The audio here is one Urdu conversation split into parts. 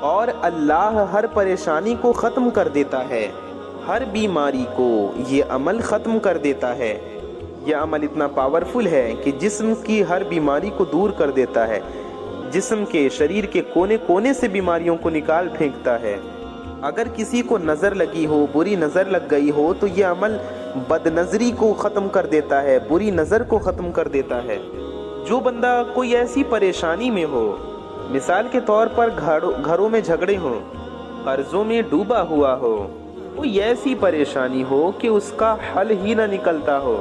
اور اللہ ہر پریشانی کو ختم کر دیتا ہے، ہر بیماری کو یہ عمل ختم کر دیتا ہے۔ یہ عمل اتنا پاورفل ہے کہ جسم کی ہر بیماری کو دور کر دیتا ہے، جسم کے شریر کے کونے کونے سے بیماریوں کو نکال پھینکتا ہے۔ اگر کسی کو نظر لگی ہو، بری نظر لگ گئی ہو، تو یہ عمل بد نظری کو ختم کر دیتا ہے، بری نظر کو ختم کر دیتا ہے۔ جو بندہ کوئی ایسی پریشانی میں ہو، مثال کے طور پر گھروں میں جھگڑے ہوں، قرضوں میں ڈوبا ہوا ہو، کوئی ایسی پریشانی ہو کہ اس کا حل ہی نہ نکلتا ہو،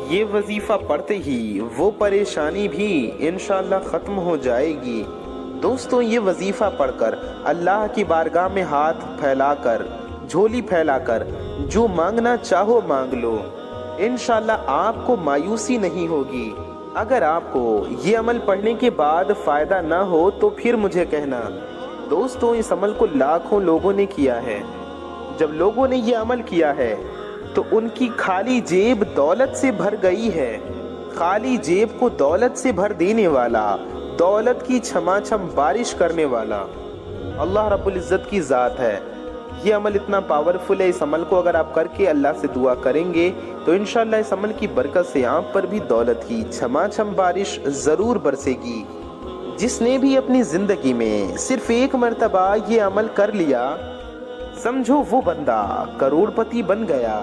یہ وظیفہ پڑھتے ہی وہ پریشانی بھی انشاءاللہ ختم ہو جائے گی۔ دوستوں، یہ وظیفہ پڑھ کر اللہ کی بارگاہ میں ہاتھ پھیلا کر، جھولی پھیلا کر جو مانگنا چاہو مانگ لو، انشاءاللہ آپ کو مایوسی نہیں ہوگی۔ اگر آپ کو یہ عمل پڑھنے کے بعد فائدہ نہ ہو تو پھر مجھے کہنا۔ دوستوں، اس عمل کو لاکھوں لوگوں نے کیا ہے۔ جب لوگوں نے یہ عمل کیا ہے تو ان کی خالی جیب دولت سے بھر گئی ہے۔ خالی جیب کو دولت سے بھر دینے والا، دولت کی چھما چھم بارش کرنے والا اللہ رب العزت کی ذات ہے۔ یہ عمل اتنا پاورفل ہے، اس عمل کو اگر آپ کر کے اللہ سے دعا کریں گے تو انشاءاللہ اس عمل کی برکت سے آپ پر بھی دولت کی چھما چھم بارش ضرور برسے گی۔ جس نے بھی اپنی زندگی میں صرف ایک مرتبہ یہ عمل کر لیا، سمجھو وہ بندہ کروڑ پتی بن گیا۔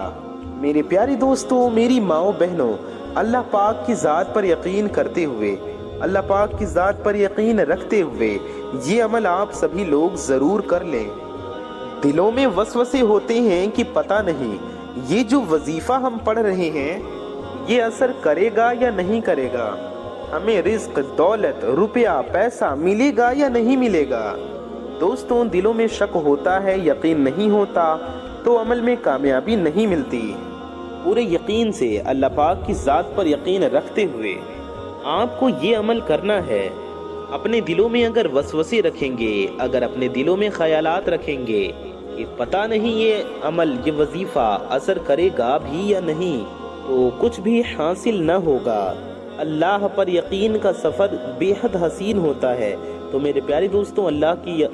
میرے پیارے دوستوں، میری ماؤں بہنوں، اللہ پاک کی ذات پر یقین کرتے ہوئے، اللہ پاک کی ذات پر یقین رکھتے ہوئے یہ عمل آپ سبھی لوگ ضرور کر لیں۔ دلوں میں وسوسے ہوتے ہیں کہ پتہ نہیں یہ جو وظیفہ ہم پڑھ رہے ہیں یہ اثر کرے گا یا نہیں کرے گا، ہمیں رزق، دولت، روپیہ، پیسہ ملے گا یا نہیں ملے گا۔ دوستوں، دلوں میں شک ہوتا ہے، یقین نہیں ہوتا تو عمل میں کامیابی نہیں ملتی۔ پورے یقین سے اللہ پاک کی ذات پر یقین رکھتے ہوئے آپ کو یہ عمل کرنا ہے۔ اپنے دلوں میں اگر وسوسے رکھیں گے، اگر اپنے دلوں میں خیالات رکھیں گے کہ پتہ نہیں یہ عمل، یہ وظیفہ اثر کرے گا بھی یا نہیں، تو کچھ بھی حاصل نہ ہوگا۔ اللہ پر یقین کا سفر بے حد حسین ہوتا ہے۔ تو میرے پیارے دوستوں،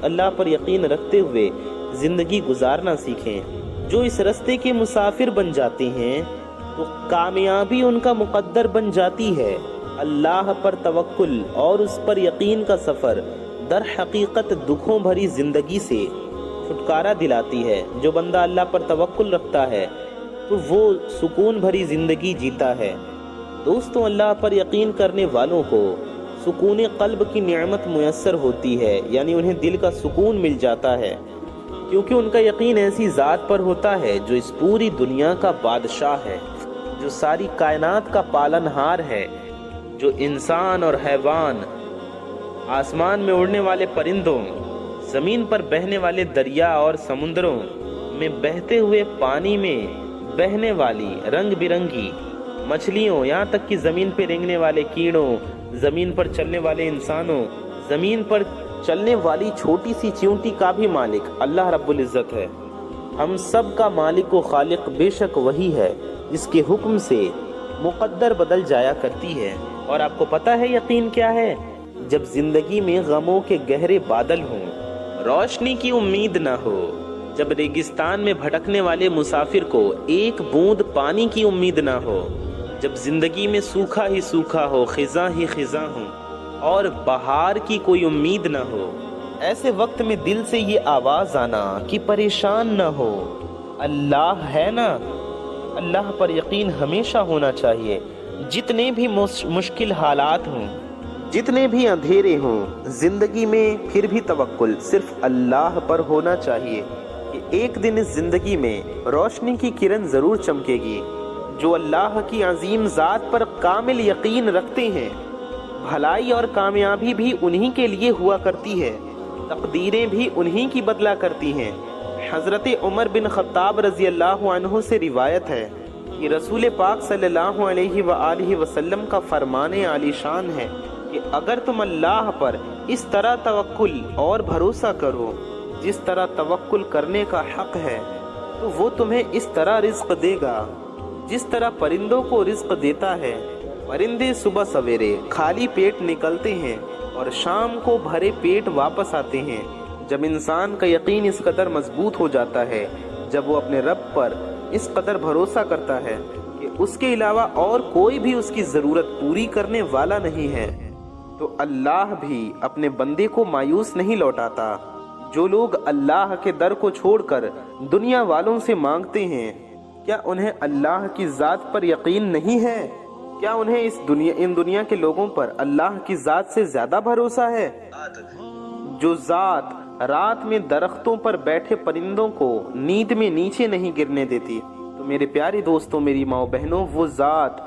اللہ پر یقین رکھتے ہوئے زندگی گزارنا سیکھیں۔ جو اس راستے کے مسافر بن جاتے ہیں تو کامیابی ان کا مقدر بن جاتی ہے۔ اللہ پر توکل اور اس پر یقین کا سفر در حقیقت دکھوں بھری زندگی سے چھٹکارا دلاتی ہے۔ جو بندہ اللہ پر توکل رکھتا ہے تو وہ سکون بھری زندگی جیتا ہے۔ دوستوں، اللہ پر یقین کرنے والوں کو سکون قلب کی نعمت میسر ہوتی ہے، یعنی انہیں دل کا سکون مل جاتا ہے، کیونکہ ان کا یقین ایسی ذات پر ہوتا ہے جو اس پوری دنیا کا بادشاہ ہے، جو ساری کائنات کا پالنہار ہے، جو انسان اور حیوان، آسمان میں اڑنے والے پرندوں، زمین پر بہنے والے دریا اور سمندروں میں بہتے ہوئے پانی میں بہنے والی رنگ برنگی مچھلیوں، یہاں تک کہ زمین پہ رینگنے والے کیڑوں، زمین پر چلنے والے انسانوں، زمین پر چلنے والی چھوٹی سی چیونٹی کا بھی مالک اللہ رب العزت ہے۔ ہم سب کا مالک و خالق بے شک وہی ہے جس کے حکم سے مقدر بدل جایا کرتی ہے۔ اور آپ کو پتہ ہے یقین کیا ہے؟ جب زندگی میں غموں کے گہرے بادل ہوں، روشنی کی امید نہ ہو، جب ریگستان میں بھٹکنے والے مسافر کو ایک بوند پانی کی امید نہ ہو، جب زندگی میں سوکھا ہی سوکھا ہو، خزاں ہی خزاں ہو اور بہار کی کوئی امید نہ ہو، ایسے وقت میں دل سے یہ آواز آنا کہ پریشان نہ ہو، اللہ ہے نا۔ اللہ پر یقین ہمیشہ ہونا چاہیے، جتنے بھی مشکل حالات ہوں، جتنے بھی اندھیرے ہوں زندگی میں، پھر بھی توکل صرف اللہ پر ہونا چاہیے کہ ایک دن اس زندگی میں روشنی کی کرن ضرور چمکے گی۔ جو اللہ کی عظیم ذات پر کامل یقین رکھتے ہیں، بھلائی اور کامیابی بھی انہی کے لیے ہوا کرتی ہے، تقدیریں بھی انہی کی بدلا کرتی ہیں۔ حضرت عمر بن خطاب رضی اللہ عنہ سے روایت ہے کہ رسول پاک صلی اللہ علیہ وآلہ وسلم کا فرمان عالی شان ہے کہ اگر تم اللہ پر اس طرح توکل اور بھروسہ کرو جس طرح توکل کرنے کا حق ہے، تو وہ تمہیں اس طرح رزق دے گا جس طرح پرندوں کو رزق دیتا ہے۔ پرندے صبح سویرے خالی پیٹ نکلتے ہیں اور شام کو بھرے پیٹ واپس آتے ہیں، جب انسان کا یقین اس قدر مضبوط ہو جاتا ہے، جب وہ اپنے رب پر اس قدر بھروسہ کرتا ہے کہ اس کے علاوہ اور کوئی بھی اس کی ضرورت پوری کرنے والا نہیں ہے، تو اللہ بھی اپنے بندے کو مایوس نہیں لوٹاتا۔ جو لوگ اللہ کے در کو چھوڑ کر دنیا والوں سے مانگتے ہیں، کیا انہیں اللہ کی ذات پر یقین نہیں ہے؟ کیا انہیں ان دنیا کے لوگوں پر اللہ کی ذات سے زیادہ بھروسہ ہے؟ جو ذات رات میں درختوں پر بیٹھے پرندوں کو نیند میں نیچے نہیں گرنے دیتی، تو میرے پیارے دوستوں، میری ماں بہنوں، وہ ذات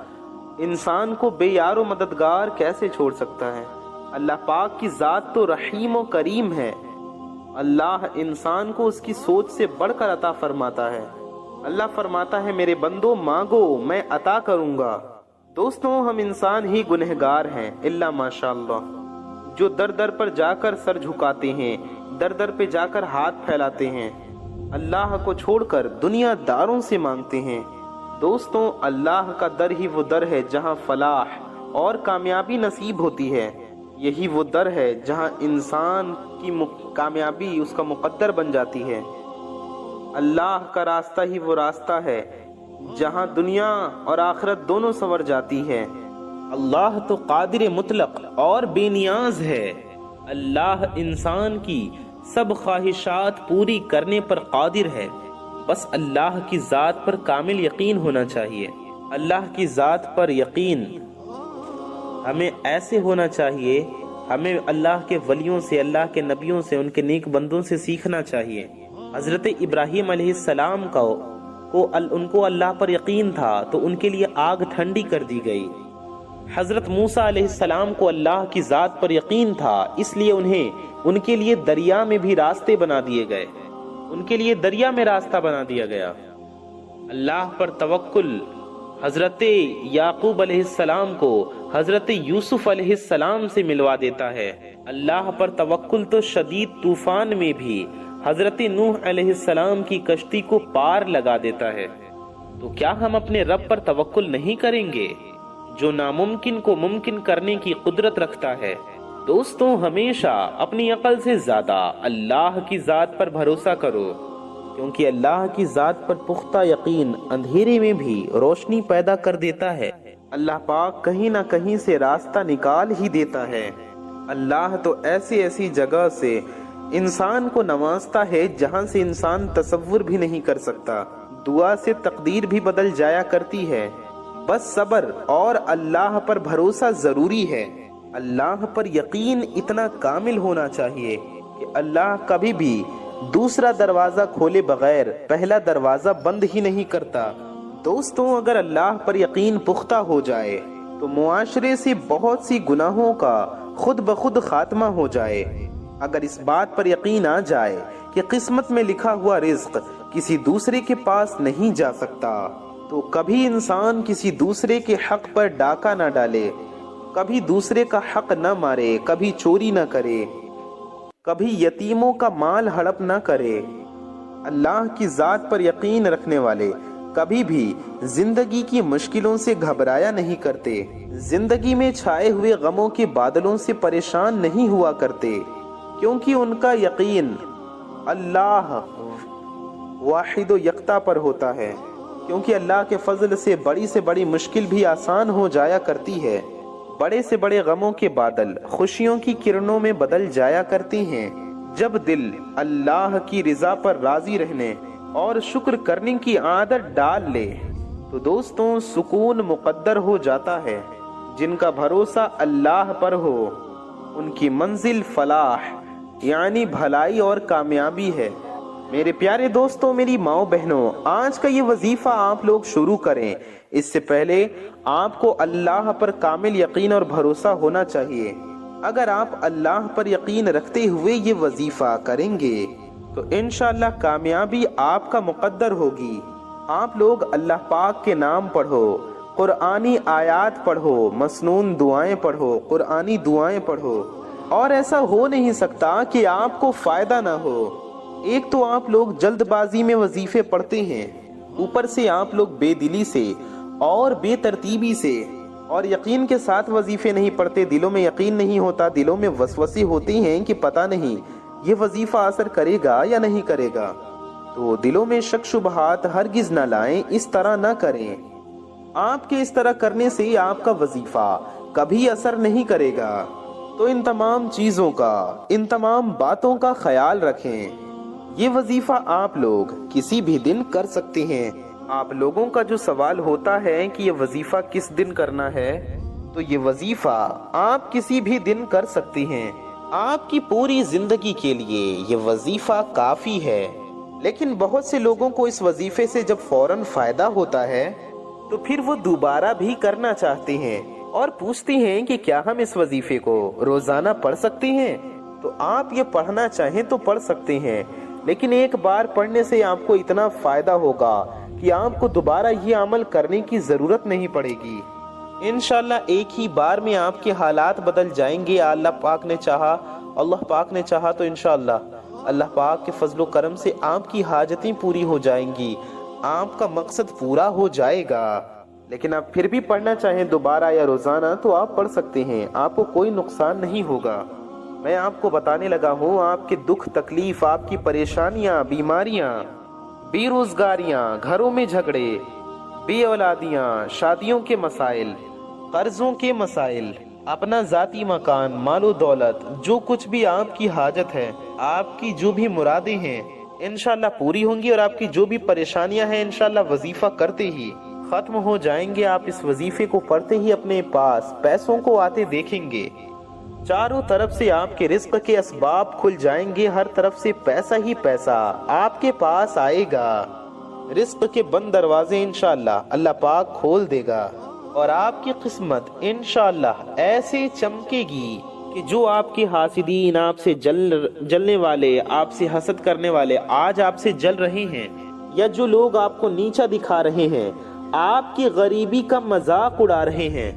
انسان کو بے یار و مددگار کیسے چھوڑ سکتا ہے؟ اللہ پاک کی ذات تو رحیم و کریم ہے۔ اللہ انسان کو اس کی سوچ سے بڑھ کر عطا فرماتا ہے۔ اللہ فرماتا ہے، میرے بندو مانگو میں عطا کروں گا۔ دوستوں، ہم انسان ہی گنہگار ہیں الا ماشاءاللہ، جو در در پر جا کر سر جھکاتے ہیں، در در پہ جا کر ہاتھ پھیلاتے ہیں، اللہ کو چھوڑ کر دنیا داروں سے مانگتے ہیں۔ دوستوں، اللہ کا در ہی وہ در ہے جہاں فلاح اور کامیابی نصیب ہوتی ہے۔ یہی وہ در ہے جہاں انسان کی کامیابی اس کا مقدر بن جاتی ہے۔ اللہ کا راستہ ہی وہ راستہ ہے جہاں دنیا اور آخرت دونوں سنور جاتی ہے۔ اللہ تو قادر مطلق اور بے نیاز ہے۔ اللہ انسان کی سب خواہشات پوری کرنے پر قادر ہے، بس اللہ کی ذات پر کامل یقین ہونا چاہیے۔ اللہ کی ذات پر یقین ہمیں ایسے ہونا چاہیے، ہمیں اللہ کے ولیوں سے، اللہ کے نبیوں سے، ان کے نیک بندوں سے سیکھنا چاہیے۔ حضرت ابراہیم علیہ السلام ان کو اللہ پر یقین تھا تو ان کے لیے آگ ٹھنڈی کر دی گئی۔ حضرت موسیٰ علیہ السلام کو اللہ کی ذات پر یقین تھا، اس لیے ان کے لیے دریا میں بھی راستے بنا دیے گئے، ان کے لیے دریا میں راستہ بنا دیا گیا۔ اللہ پر توکل حضرت یعقوب علیہ السلام کو حضرت یوسف علیہ السلام سے ملوا دیتا ہے۔ اللہ پر توکل تو شدید طوفان میں بھی حضرت نوح علیہ السلام کی کشتی کو پار لگا دیتا ہے۔ تو کیا ہم اپنے رب پر توکل نہیں کریں گے جو ناممکن کو ممکن کرنے کی قدرت رکھتا ہے؟ دوستوں، ہمیشہ اپنی عقل سے زیادہ اللہ کی ذات پر بھروسہ کرو، کیونکہ اللہ کی ذات پر پختہ یقین اندھیرے میں بھی روشنی پیدا کر دیتا ہے۔ اللہ پاک کہیں نہ کہیں سے راستہ نکال ہی دیتا ہے۔ اللہ تو ایسی جگہ سے انسان کو نوازتا ہے جہاں سے انسان تصور بھی نہیں کر سکتا۔ دعا سے تقدیر بھی بدل جایا کرتی ہے، بس صبر اور اللہ پر بھروسہ ضروری ہے۔ اللہ پر یقین اتنا کامل ہونا چاہیے کہ اللہ کبھی بھی دوسرا دروازہ کھولے بغیر پہلا دروازہ بند ہی نہیں کرتا۔ دوستوں، اگر اللہ پر یقین پختہ ہو جائے تو معاشرے سے بہت سی گناہوں کا خود بخود خاتمہ ہو جائے۔ اگر اس بات پر یقین آ جائے کہ قسمت میں لکھا ہوا رزق کسی دوسرے کے پاس نہیں جا سکتا، تو کبھی انسان کسی دوسرے کے حق پر ڈاکہ نہ ڈالے، کبھی دوسرے کا حق نہ مارے، کبھی چوری نہ کرے، کبھی یتیموں کا مال ہڑپ نہ کرے۔ اللہ کی ذات پر یقین رکھنے والے کبھی بھی زندگی کی مشکلوں سے گھبرایا نہیں کرتے، زندگی میں چھائے ہوئے غموں کے بادلوں سے پریشان نہیں ہوا کرتے، کیونکہ ان کا یقین اللہ واحد و یکتا پر ہوتا ہے۔ کیونکہ اللہ کے فضل سے بڑی مشکل بھی آسان ہو جایا کرتی ہے، بڑے سے بڑے غموں کے بادل خوشیوں کی کرنوں میں بدل جایا کرتے ہیں۔ جب دل اللہ کی رضا پر راضی رہنے اور شکر کرنے کی عادت ڈال لے تو دوستوں سکون مقدر ہو جاتا ہے۔ جن کا بھروسہ اللہ پر ہو ان کی منزل فلاح یعنی بھلائی اور کامیابی ہے۔ میرے پیارے دوستوں، میری ماؤں بہنوں، آج کا یہ وظیفہ آپ لوگ شروع کریں۔ اس سے پہلے آپ کو اللہ پر کامل یقین اور بھروسہ ہونا چاہیے۔ اگر آپ اللہ پر یقین رکھتے ہوئے یہ وظیفہ کریں گے تو انشاءاللہ کامیابی آپ کا مقدر ہوگی۔ آپ لوگ اللہ پاک کے نام پڑھو، قرآنی آیات پڑھو، مسنون دعائیں پڑھو، قرآنی دعائیں پڑھو، اور ایسا ہو نہیں سکتا کہ آپ کو فائدہ نہ ہو۔ ایک تو آپ لوگ جلد بازی میں وظیفے پڑھتے ہیں، اوپر سے آپ لوگ بے دلی سے اور بے ترتیبی سے اور یقین کے ساتھ وظیفے نہیں پڑھتے، دلوں میں یقین نہیں ہوتا، دلوں میں وسوسے ہوتے ہیں کہ پتہ نہیں یہ وظیفہ اثر کرے گا یا نہیں کرے گا؟ تو دلوں میں شک شبہات ہرگز نہ لائیں، اس طرح نہ کریں۔ آپ کے اس طرح کرنے سے آپ کا وظیفہ کبھی اثر نہیں کرے گا۔ تو ان تمام چیزوں کا، ان تمام باتوں کا خیال رکھیں۔ یہ وظیفہ آپ لوگ کسی بھی دن کر سکتے ہیں۔ آپ لوگوں کا جو سوال ہوتا ہے کہ یہ وظیفہ کس دن کرنا ہے، تو یہ وظیفہ آپ کسی بھی دن کر سکتے ہیں۔ آپ کی پوری زندگی کے لیے یہ وظیفہ کافی ہے۔ لیکن بہت سے لوگوں کو اس وظیفے سے جب فوراً فائدہ ہوتا ہے تو پھر وہ دوبارہ بھی کرنا چاہتے ہیں اور پوچھتے ہیں کہ کیا ہم اس وظیفے کو روزانہ پڑھ سکتے ہیں؟ تو آپ یہ پڑھنا چاہیں تو پڑھ سکتے ہیں، لیکن ایک بار پڑھنے سے آپ کو اتنا فائدہ ہوگا کہ آپ کو دوبارہ یہ عمل کرنے کی ضرورت نہیں پڑے گی۔ انشاءاللہ ایک ہی بار میں آپ کے حالات بدل جائیں گے۔ اللہ پاک نے چاہا تو انشاءاللہ اللہ پاک کے فضل و کرم سے آپ کی حاجتیں پوری ہو جائیں گی، آپ کا مقصد پورا ہو جائے گا۔ لیکن آپ پھر بھی پڑھنا چاہیں دوبارہ یا روزانہ تو آپ پڑھ سکتے ہیں، آپ کو کوئی نقصان نہیں ہوگا۔ میں آپ کو بتانے لگا ہوں، آپ کے دکھ تکلیف، آپ کی پریشانیاں، بیماریاں، بے روزگاریاں، گھروں میں جھگڑے، بے اولادیاں، شادیوں کے مسائل، قرضوں کے مسائل، اپنا ذاتی مکان، مال و دولت، جو کچھ بھی آپ کی حاجت ہے، آپ کی جو بھی مرادیں ہیں انشاءاللہ پوری ہوں گی، اور آپ کی جو بھی پریشانیاں ہیں انشاءاللہ وظیفہ کرتے ہی ختم ہو جائیں گے۔ آپ اس وظیفے کو پڑھتے ہی اپنے پاس پیسوں کو آتے دیکھیں گے، چاروں طرف سے آپ کے رزق کے اسباب کھل جائیں گے، ہر طرف سے پیسہ ہی پیسہ آپ کے پاس آئے گا۔ رزق کے بند دروازے انشاءاللہ اللہ پاک کھول دے گا، اور آپ کی قسمت انشاءاللہ ایسے چمکے گی کہ جو آپ کے حاسدین، آپ سے جلنے والے، آپ سے حسد کرنے والے آج آپ سے جل رہے ہیں، یا جو لوگ آپ کو نیچا دکھا رہے ہیں، آپ کی غریبی کا مذاق اڑا رہے ہیں،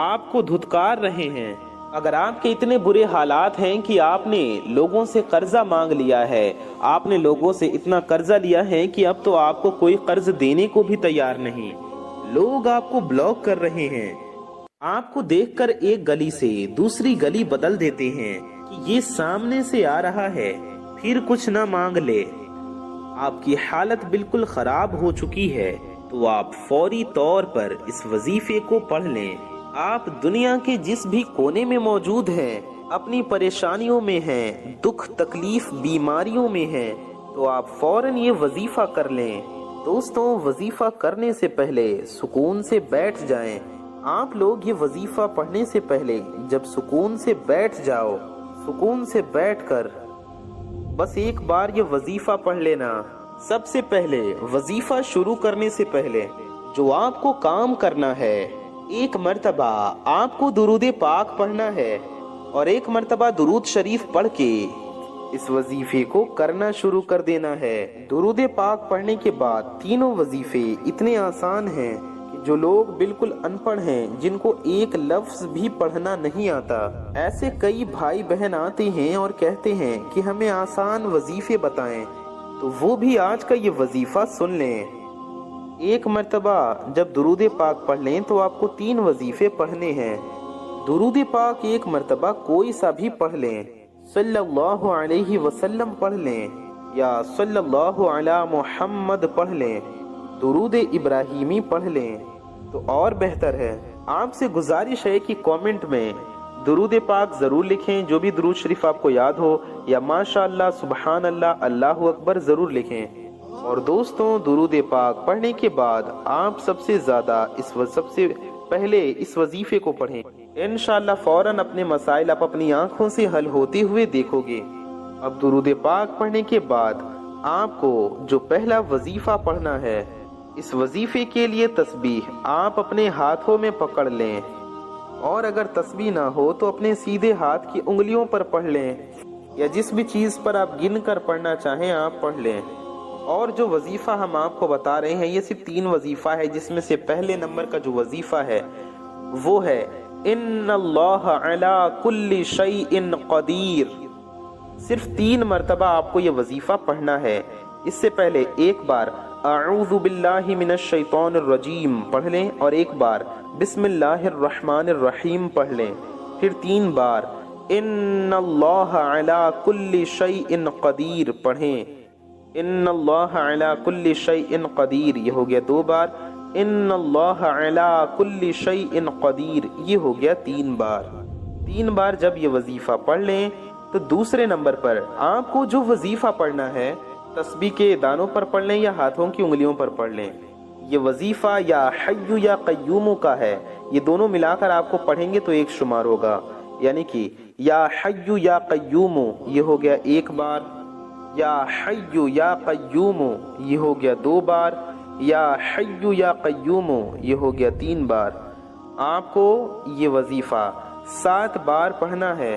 آپ کو دھتکار رہے ہیں، اگر آپ کے اتنے برے حالات ہیں کہ آپ نے لوگوں سے قرضہ مانگ لیا ہے، آپ نے لوگوں سے اتنا قرضہ لیا ہے کہ اب تو آپ کو کوئی قرض دینے کو بھی تیار نہیں، لوگ آپ کو بلاک کر رہے ہیں، آپ کو دیکھ کر ایک گلی سے دوسری گلی بدل دیتے ہیں کہ یہ سامنے سے آ رہا ہے پھر کچھ نہ مانگ لے، آپ کی حالت بالکل خراب ہو چکی ہے، تو آپ فوری طور پر اس وظیفے کو پڑھ لیں۔ آپ دنیا کے جس بھی کونے میں موجود ہیں، اپنی پریشانیوں میں ہیں، دکھ تکلیف بیماریوں میں ہیں، تو آپ فوراً یہ وظیفہ کر لیں۔ دوستوں، وظیفہ کرنے سے پہلے سکون سے بیٹھ جائیں۔ آپ لوگ یہ وظیفہ پڑھنے سے پہلے جب سکون سے بیٹھ جاؤ، سکون سے بیٹھ کر بس ایک بار یہ وظیفہ پڑھ لینا۔ سب سے پہلے وظیفہ شروع کرنے سے پہلے جو آپ کو کام کرنا ہے، ایک مرتبہ آپ کو درود پاک پڑھنا ہے، اور ایک مرتبہ درود شریف پڑھ کے اس وظیفے کو کرنا شروع کر دینا ہے۔ درود پاک پڑھنے کے بعد تینوں وظیفے اتنے آسان ہیں کہ جو لوگ بالکل ان پڑھ ہیں، جن کو ایک لفظ بھی پڑھنا نہیں آتا، ایسے کئی بھائی بہن آتے ہیں اور کہتے ہیں کہ ہمیں آسان وظیفے بتائیں، تو وہ بھی آج کا یہ وظیفہ سن لیں۔ ایک مرتبہ جب درود پاک پڑھ لیں تو آپ کو 3 وظیفے پڑھنے ہیں۔ درود پاک ایک مرتبہ کوئی سا بھی پڑھ لیں، صلی اللہ علیہ وسلم پڑھ لیں، یا صلی اللہ علی محمد پڑھ لیں، درود ابراہیمی پڑھ لیں تو اور بہتر ہے۔ آپ سے گزارش ہے کہ کامنٹ میں درود پاک ضرور لکھیں، جو بھی درود شریف آپ کو یاد ہو، یا ماشاءاللہ، سبحان اللہ، اللہ اکبر ضرور لکھیں۔ اور دوستوں، درود پاک پڑھنے کے بعد آپ سب سے پہلے اس وظیفے کو پڑھیں، انشاءاللہ فوراً اپنے مسائل آپ اپنی آنکھوں سے حل ہوتے ہوئے دیکھو گے۔ اب درود پاک پڑھنے کے بعد آپ کو جو پہلا وظیفہ پڑھنا ہے، اس وظیفے کے لیے تسبیح آپ اپنے ہاتھوں میں پکڑ لیں، اور اگر تسبیح نہ ہو تو اپنے سیدھے ہاتھ کی انگلیوں پر پڑھ لیں، یا جس بھی چیز پر آپ گن کر پڑھنا چاہیں آپ پڑھ لیں۔ اور جو وظیفہ ہم آپ کو بتا رہے ہیں، یہ صرف 3 وظیفہ ہے، جس میں سے پہلے نمبر کا جو وظیفہ ہے وہ ہے ان اللہ علی کل شیء قدیر۔ صرف 3 مرتبہ آپ کو یہ وظیفہ پڑھنا ہے۔ اس سے پہلے ایک بار اعوذ باللہ من الشیطان الرجیم پڑھ لیں، اور ایک بار بسم اللہ الرحمن الرحیم پڑھ لیں، پھر 3 بار ان اللہ علی کل شیء قدیر پڑھیں، ان اللہ علی کل شیء قدیر، یہ ہو گیا 2 بار، ان اللہ علی کل شیء قدیر، یہ ہو گیا 3 بار۔ 3 بار جب یہ وظیفہ پڑھ لیں تو دوسرے نمبر پر آپ کو جو وظیفہ پڑھنا ہے تسبیح کے دانوں پر پڑھ لیں یا ہاتھوں کی انگلیوں پر پڑھ لیں۔ یہ وظیفہ یا حی یا قیوم کا ہے، یہ دونوں ملا کر آپ کو پڑھیں گے تو 1 شمار ہوگا، یعنی کہ یا حی یا قیوم یہ ہو گیا 1 بار، یا حی یا قیوم یہ ہو گیا 2 بار، یا حی یا قیوم یہ ہو گیا 3 بار۔ آپ کو یہ وظیفہ 7 بار پڑھنا ہے،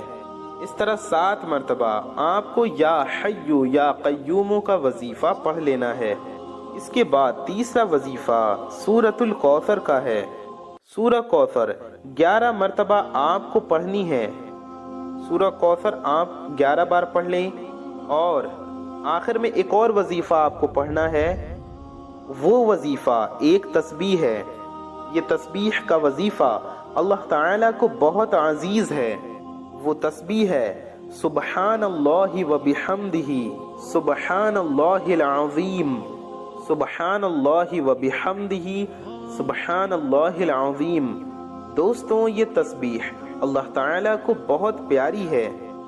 اس طرح 7 مرتبہ آپ کو یا حی یا قیوم کا وظیفہ پڑھ لینا ہے۔ اس کے بعد تیسرا وظیفہ سورۃ الکوثر کا ہے۔ سورہ کوثر 11 مرتبہ آپ کو پڑھنی ہے۔ سورہ کوثر آپ 11 بار پڑھ لیں، اور آخر میں ایک اور وظیفہ آپ کو پڑھنا ہے۔ وہ وظیفہ ایک تسبیح ہے۔ یہ تسبیح کا وظیفہ اللہ تعالیٰ کو بہت عزیز ہے۔ وہ تسبیح ہے سبحان اللہ و بحمدہ، سبحان اللہ العظیم، سبحان اللہ و بحمدہ، سبحان اللہ العظیم۔ دوستوں، یہ تسبیح اللہ تعالیٰ کو بہت پیاری ہے۔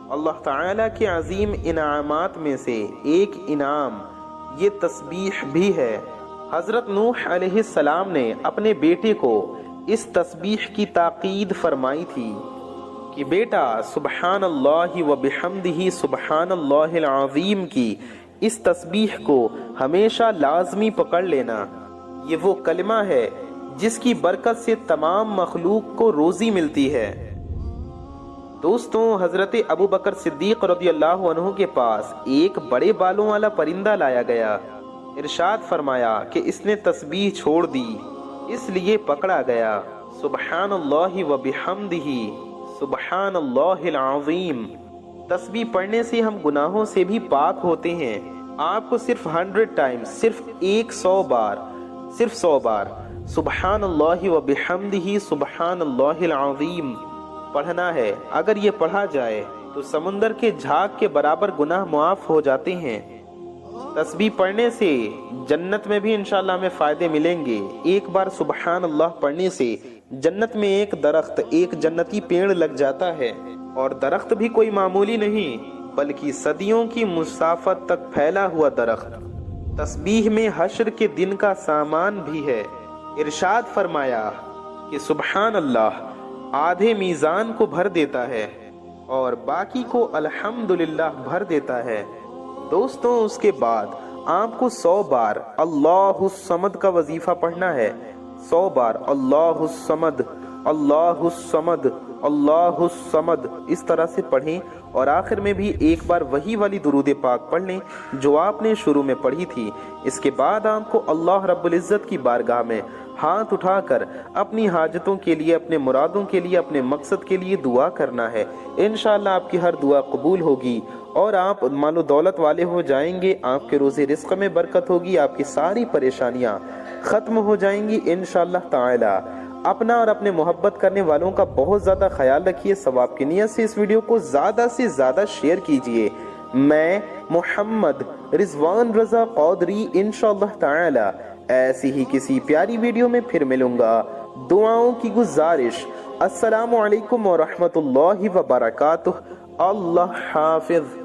اللہ تعالیٰ کے عظیم انعامات میں سے ایک انعام یہ تسبیح بھی ہے۔ حضرت نوح علیہ السلام نے اپنے بیٹے کو اس تسبیح کی تاکید فرمائی تھی کہ بیٹا سبحان اللہ و بحمدہ سبحان اللہ العظیم کی اس تسبیح کو ہمیشہ لازمی پکڑ لینا۔ یہ وہ کلمہ ہے جس کی برکت سے تمام مخلوق کو روزی ملتی ہے۔ دوستوں، حضرت ابو بکر صدیق رضی اللہ عنہ کے پاس ایک بڑے بالوں والا پرندہ لایا گیا۔ ارشاد فرمایا کہ اس نے تسبیح چھوڑ دی، اس لیے پکڑا گیا۔ سبحان اللہ و بحمدہ سبحان اللہ العظیم۔ تسبیح پڑھنے سے ہم گناہوں سے بھی پاک ہوتے ہیں۔ آپ کو صرف 100 ٹائم، صرف 100 بار سبحان اللہ و بحمدہ سبحان اللہ العظیم پڑھنا ہے۔ اگر یہ پڑھا جائے تو سمندر کے جھاگ کے برابر گناہ معاف ہو جاتے ہیں۔ تسبیح پڑھنے سے جنت میں بھی انشاءاللہ ہمیں فائدے ملیں گے۔ ایک بار سبحان اللہ پڑھنے سے جنت میں ایک درخت، ایک جنتی پیڑ لگ جاتا ہے، اور درخت بھی کوئی معمولی نہیں بلکہ صدیوں کی مسافت تک پھیلا ہوا درخت۔ تسبیح میں حشر کے دن کا سامان بھی ہے۔ ارشاد فرمایا کہ سبحان اللہ آدھے میزان کو بھر دیتا ہے اور باقی کو الحمدللہ بھر دیتا ہے۔ دوستوں، اس کے بعد آپ کو 100 بار اللہ الصمد کا وظیفہ پڑھنا ہے۔ 100 بار اللہ الصمد، اللہ الصمد، اللہ الصمد اس طرح سے پڑھیں، اور آخر میں بھی ایک بار وہی والی درود پاک پڑھ لیں جو آپ نے شروع میں پڑھی تھی۔ اس کے بعد آپ کو اللہ رب العزت کی بارگاہ میں ہاتھ اٹھا کر اپنی حاجتوں کے لیے، اپنے مرادوں کے لیے، اپنے مقصد کے لیے دعا کرنا ہے۔ انشاءاللہ آپ کی ہر دعا قبول ہوگی اور آپ مال و دولت والے ہو جائیں گے، آپ کے روزے رزق میں برکت ہوگی، آپ کی ساری پریشانیاں ختم ہو جائیں گی انشاءاللہ تعالی۔ اپنا اور اپنے محبت کرنے والوں کا بہت زیادہ خیال رکھیے۔ ثواب کی نیت سے اس ویڈیو کو زیادہ سے زیادہ شیئر کیجیے۔ میں محمد رضوان رضا قادری انشاءاللہ تعالی ایسی ہی کسی پیاری ویڈیو میں پھر ملوں گا۔ دعاؤں کی گزارش۔ السلام علیکم ورحمۃ اللہ وبرکاتہ۔ اللہ حافظ۔